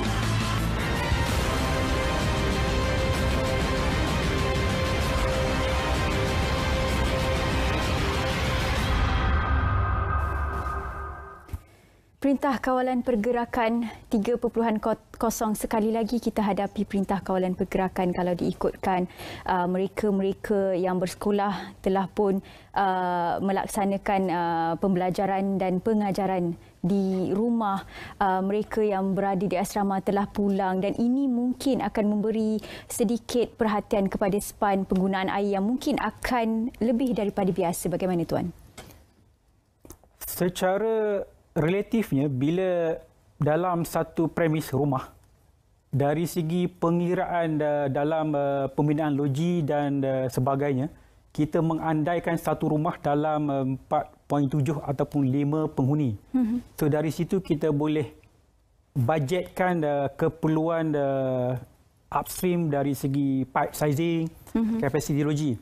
Perintah Kawalan Pergerakan 3.0 sekali lagi kita hadapi Perintah Kawalan Pergerakan kalau diikutkan mereka-mereka yang bersekolah telah pun melaksanakan pembelajaran dan pengajaran di rumah, mereka yang berada di asrama telah pulang dan ini mungkin akan memberi sedikit perhatian kepada SPAN penggunaan air yang mungkin akan lebih daripada biasa. Bagaimana Tuan? Secara relatifnya, bila dalam satu premis rumah, dari segi pengiraan dalam pembinaan loji dan sebagainya, kita mengandaikan satu rumah dalam 4.7 ataupun 5 penghuni. So dari situ kita boleh bajetkan keperluan upstream dari segi pipe sizing, capacity loji.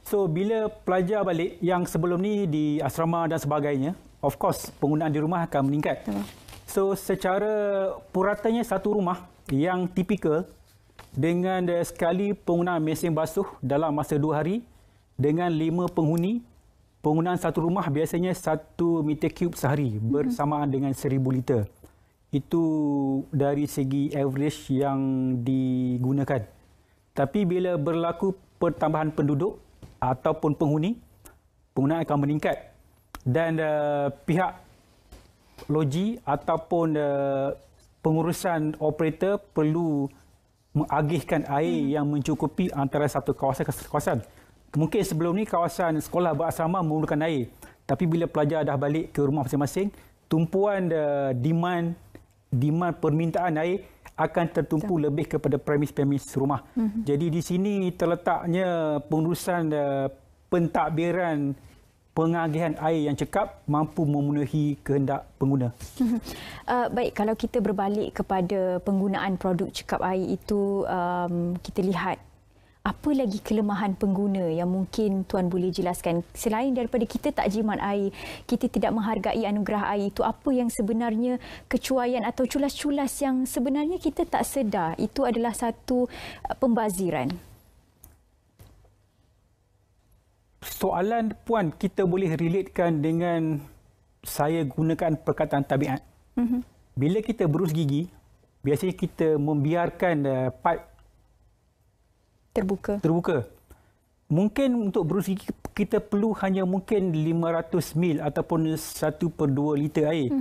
So bila pelajar balik yang sebelum ni di asrama dan sebagainya, of course, penggunaan di rumah akan meningkat. So, secara puratanya satu rumah yang tipikal dengan sekali penggunaan mesin basuh dalam masa 2 hari dengan 5 penghuni, penggunaan satu rumah biasanya 1 meter cube sehari bersamaan dengan 1000 liter. Itu dari segi average yang digunakan. Tapi bila berlaku pertambahan penduduk ataupun penghuni, penggunaan akan meningkat. Dan pihak logi ataupun pengurusan operator perlu mengagihkan air yang mencukupi antara satu kawasan ke satu kawasan. Mungkin sebelum ni kawasan sekolah berasrama memerlukan air. Tapi bila pelajar dah balik ke rumah masing-masing, tumpuan demand permintaan air akan tertumpu lebih kepada premis-premis rumah. Jadi di sini terletaknya pengurusan pentadbiran pengagihan air yang cekap mampu memenuhi kehendak pengguna. Baik, kalau kita berbalik kepada penggunaan produk cekap air itu, kita lihat apa lagi kelemahan pengguna yang mungkin Tuan boleh jelaskan? Selain daripada kita tak jimat air, kita tidak menghargai anugerah air itu, apa yang sebenarnya kecuaian atau culas-culas yang sebenarnya kita tak sedar itu adalah satu pembaziran? Soalan Puan kita boleh relatekan dengan saya gunakan perkataan tabiat. Bila kita berus gigi, biasanya kita membiarkan pipe terbuka. Mungkin untuk berus gigi kita perlu hanya mungkin 500 ml ataupun 1/2 liter air.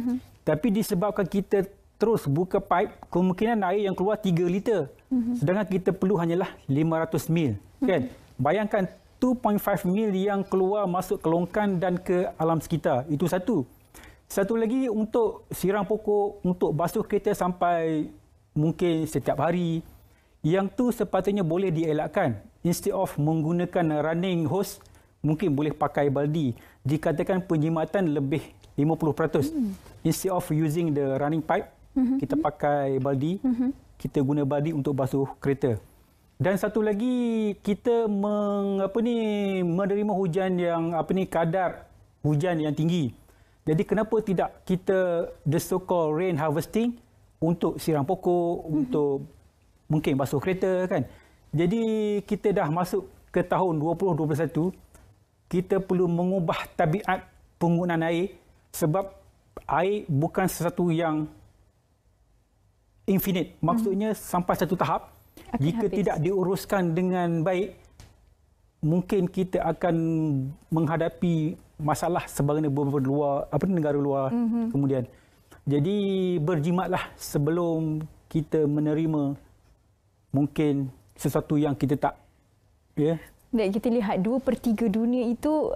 Tapi disebabkan kita terus buka pipe, kemungkinan air yang keluar 3 liter. Sedangkan kita perlu hanyalah 500 ml. Kan? Bayangkan 2.5 mil yang keluar masuk ke longkan dan ke alam sekitar. Itu satu. Satu lagi untuk siram pokok, untuk basuh kereta sampai mungkin setiap hari. Yang tu sepatutnya boleh dielakkan. Instead of menggunakan running hose, mungkin boleh pakai baldi. Dikatakan penjimatan lebih 50%. Instead of using the running pipe, kita pakai baldi. Kita guna baldi untuk basuh kereta. Dan satu lagi, kita menerima hujan yang kadar hujan yang tinggi. Jadi kenapa tidak kita the so-called rain harvesting untuk siram pokok, untuk mungkin basuh kereta kan. Jadi kita dah masuk ke tahun 2021, kita perlu mengubah tabiat penggunaan air sebab air bukan sesuatu yang infinite. Maksudnya sampai satu tahap jika tidak diuruskan dengan baik, mungkin kita akan menghadapi masalah sebagainya negara luar kemudian. Jadi berjimatlah sebelum kita menerima mungkin sesuatu yang kita tak. Dan kita lihat 2/3 dunia itu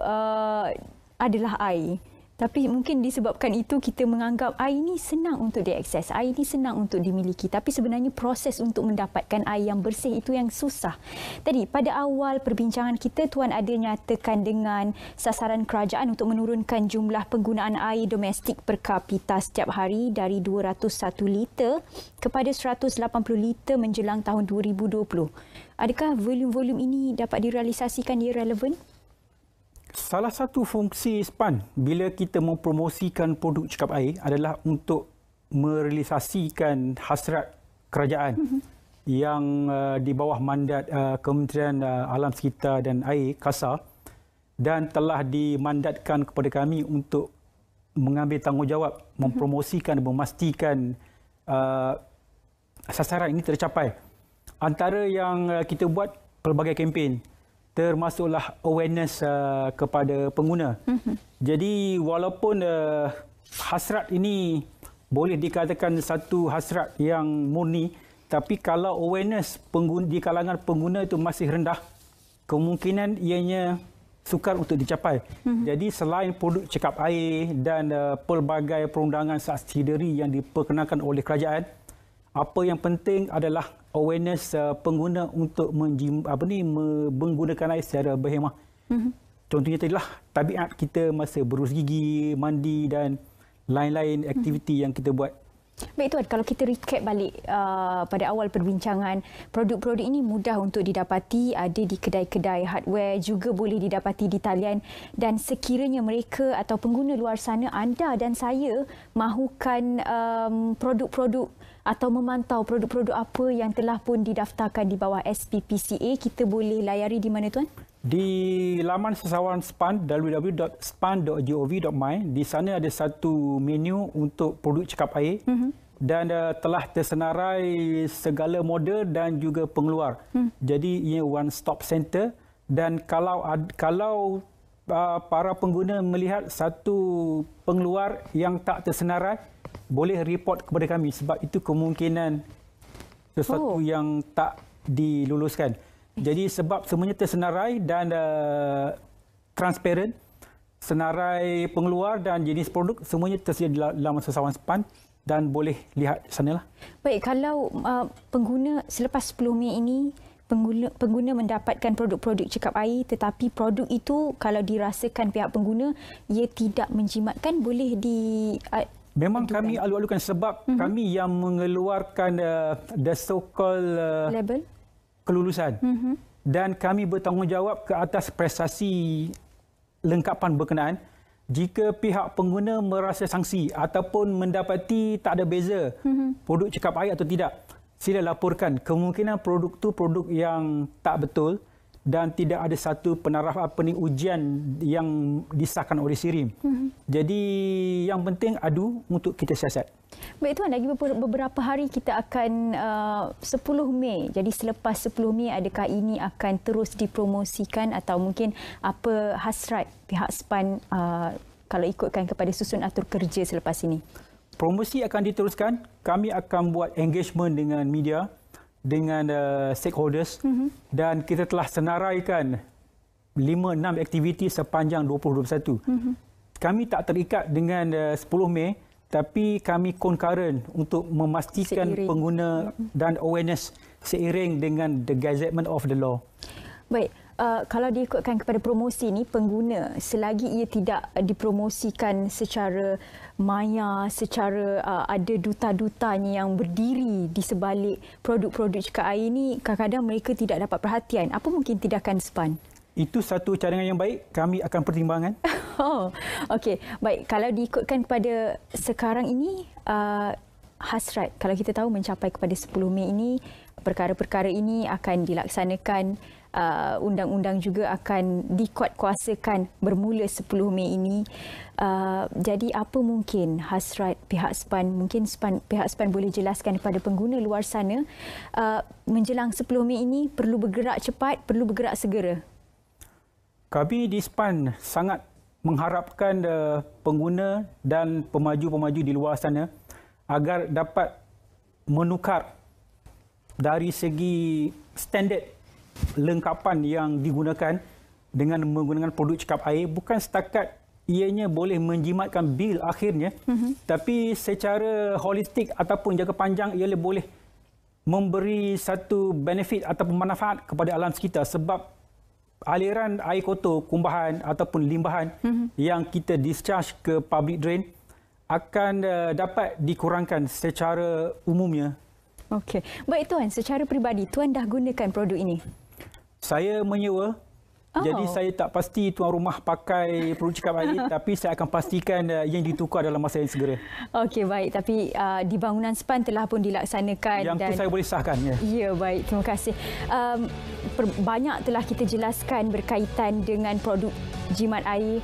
adalah air. Tapi mungkin disebabkan itu kita menganggap air ini senang untuk diakses, air ini senang untuk dimiliki. Tapi sebenarnya proses untuk mendapatkan air yang bersih itu yang susah. Tadi pada awal perbincangan kita, Tuan ada nyatakan dengan sasaran kerajaan untuk menurunkan jumlah penggunaan air domestik per kapita setiap hari dari 201 liter kepada 180 liter menjelang tahun 2020. Adakah volume-volume ini dapat direalisasikan, ia relevan? Salah satu fungsi SPAN bila kita mempromosikan produk cekap air adalah untuk merealisasikan hasrat kerajaan yang di bawah mandat Kementerian Alam Sekitar dan Air KASA, dan telah dimandatkan kepada kami untuk mengambil tanggungjawab mempromosikan dan memastikan sasaran ini tercapai. Antara yang kita buat pelbagai kempen, termasuklah awareness kepada pengguna. Jadi walaupun hasrat ini boleh dikatakan satu hasrat yang murni, tapi kalau awareness di kalangan pengguna itu masih rendah, kemungkinan ianya sukar untuk dicapai. Jadi selain produk cekap air dan pelbagai perundangan subsidiary yang diperkenalkan oleh kerajaan, apa yang penting adalah awareness pengguna untuk menggunakan air secara berhemah. Contohnya adalah tabiat kita masa berus gigi, mandi dan lain-lain aktiviti yang kita buat. Baik Tuan, kalau kita recap balik pada awal perbincangan, produk-produk ini mudah untuk didapati, ada di kedai-kedai hardware, juga boleh didapati di talian, dan sekiranya mereka atau pengguna luar sana, anda dan saya mahukan produk-produk atau memantau produk-produk apa yang telah pun didaftarkan di bawah SPPCA, kita boleh layari di mana Tuan? Di laman sesawan SPAN, www.span.gov.my, di sana ada satu menu untuk produk cekap air. dan telah tersenarai segala model dan juga pengeluar. Jadi ia one stop center, dan kalau para pengguna melihat satu pengeluar yang tak tersenarai, boleh report kepada kami sebab itu kemungkinan sesuatu yang tak diluluskan. Jadi sebab semuanya tersenarai dan transparent, senarai pengeluar dan jenis produk semuanya tersedia dalam sesawan SPAN dan boleh lihat di sanalah. Baik, kalau pengguna selepas 10 Mei ini pengguna mendapatkan produk-produk cekap air, tetapi produk itu kalau dirasakan pihak pengguna ia tidak menjimatkan, boleh memang kami alu-alukan sebab kami yang mengeluarkan the so-called label kelulusan, dan kami bertanggungjawab ke atas prestasi lengkapan berkenaan. Jika pihak pengguna merasa sanksi ataupun mendapati tak ada beza produk cekap air atau tidak, sila laporkan. Kemungkinan produk itu produk yang tak betul dan tidak ada satu penaraf ujian yang disahkan oleh SIRIM. Jadi yang penting adu untuk kita siasat. Baik Tuan, lagi beberapa hari kita akan 10 Mei. Jadi selepas 10 Mei, adakah ini akan terus dipromosikan atau mungkin apa hasrat pihak SPAN kalau ikutkan kepada susun atur kerja selepas ini? Promosi akan diteruskan. Kami akan buat engagement dengan media, dengan stakeholders, dan kita telah senaraikan 5-6 aktiviti sepanjang 2021. Kami tak terikat dengan 10 Mei, tapi kami concurrent untuk memastikan pengguna dan awareness seiring dengan the gazettement of the law. Baik, kalau diikutkan kepada promosi ni, pengguna selagi ia tidak dipromosikan secara maya, secara ada duta-dutanya yang berdiri di sebalik produk-produk cekap air ini, kadang-kadang mereka tidak dapat perhatian. Apa mungkin tindakan SPAN? Itu satu cadangan yang baik, kami akan pertimbangkan. Okey. Baik, kalau diikutkan kepada sekarang ini, hasrat, kalau kita tahu mencapai kepada 10 Mei ini, perkara-perkara ini akan dilaksanakan, undang-undang juga akan dikuatkuasakan bermula 10 Mei ini. Jadi apa mungkin hasrat pihak SPAN? Mungkin pihak SPAN boleh jelaskan kepada pengguna luar sana, menjelang 10 Mei ini perlu bergerak cepat, perlu bergerak segera. Kami di SPAN sangat mengharapkan pengguna dan pemaju-pemaju di luar sana agar dapat menukar dari segi standard lengkapan yang digunakan dengan menggunakan produk cekap air. Bukan setakat ianya boleh menjimatkan bil akhirnya, tapi secara holistik ataupun jangka panjang ia boleh memberi satu benefit ataupun manfaat kepada alam sekitar, sebab aliran air kotor, kumbahan ataupun limbahan yang kita discharge ke public drain akan dapat dikurangkan secara umumnya. Okey. Baik Tuan, secara peribadi Tuan dah gunakan produk ini? Saya menyewa. Jadi saya tak pasti tuan rumah pakai produk cekap air, tapi saya akan pastikan yang ditukar dalam masa yang segera. Okey, baik. Tapi di bangunan SPAN telah pun dilaksanakan. Yang itu saya boleh sahkan. Ya, baik. Terima kasih. Banyak telah kita jelaskan berkaitan dengan produk jimat air.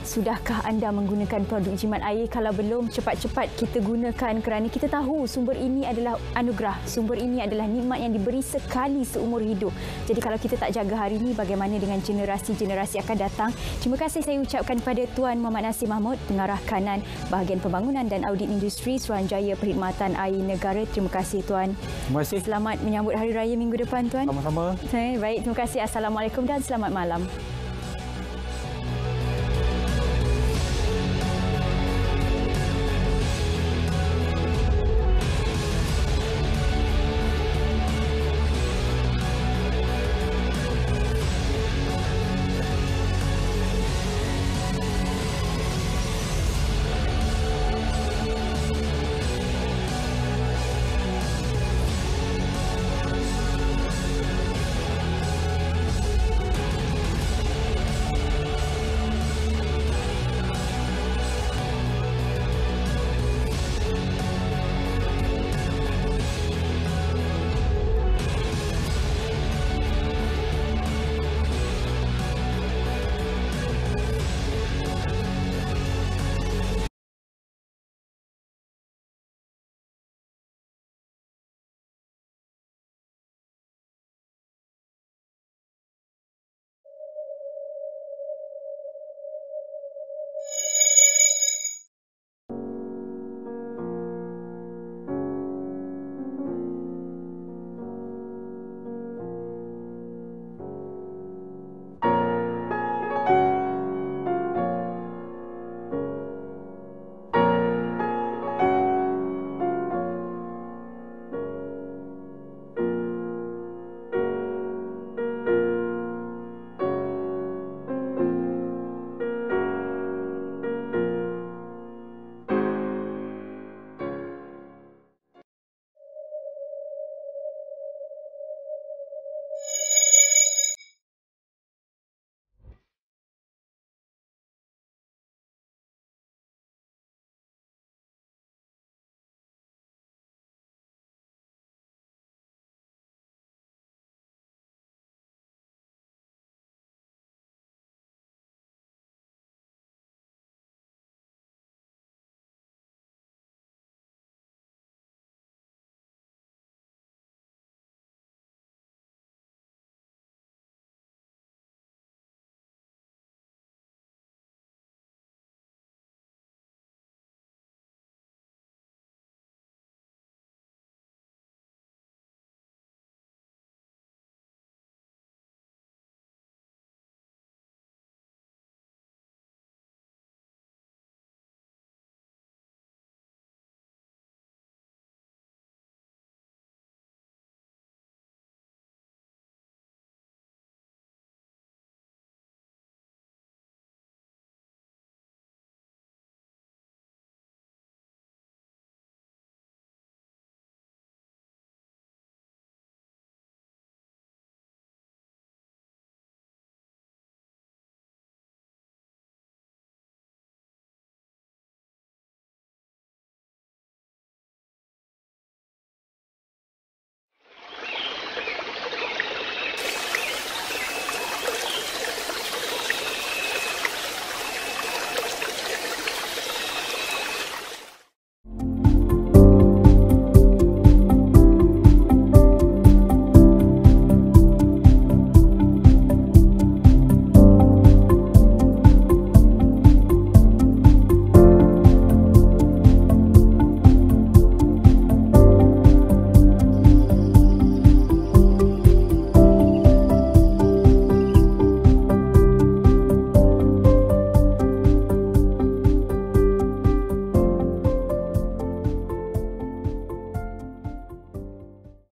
Sudahkah anda menggunakan produk jimat air? Kalau belum, cepat-cepat kita gunakan kerana kita tahu sumber ini adalah anugerah. Sumber ini adalah nikmat yang diberi sekali seumur hidup. Jadi kalau kita tak jaga hari ini, bagaimana dengan generasi-generasi akan datang? Terima kasih saya ucapkan kepada Tuan Muhammad Nasir Mahmud, Pengarah Kanan Bahagian Pembangunan dan Audit Industri Suruhanjaya Perkhidmatan Air Negara. Terima kasih Tuan. Terima kasih. Selamat menyambut Hari Raya minggu depan Tuan. Sama-sama. Baik, terima kasih. Assalamualaikum dan selamat malam.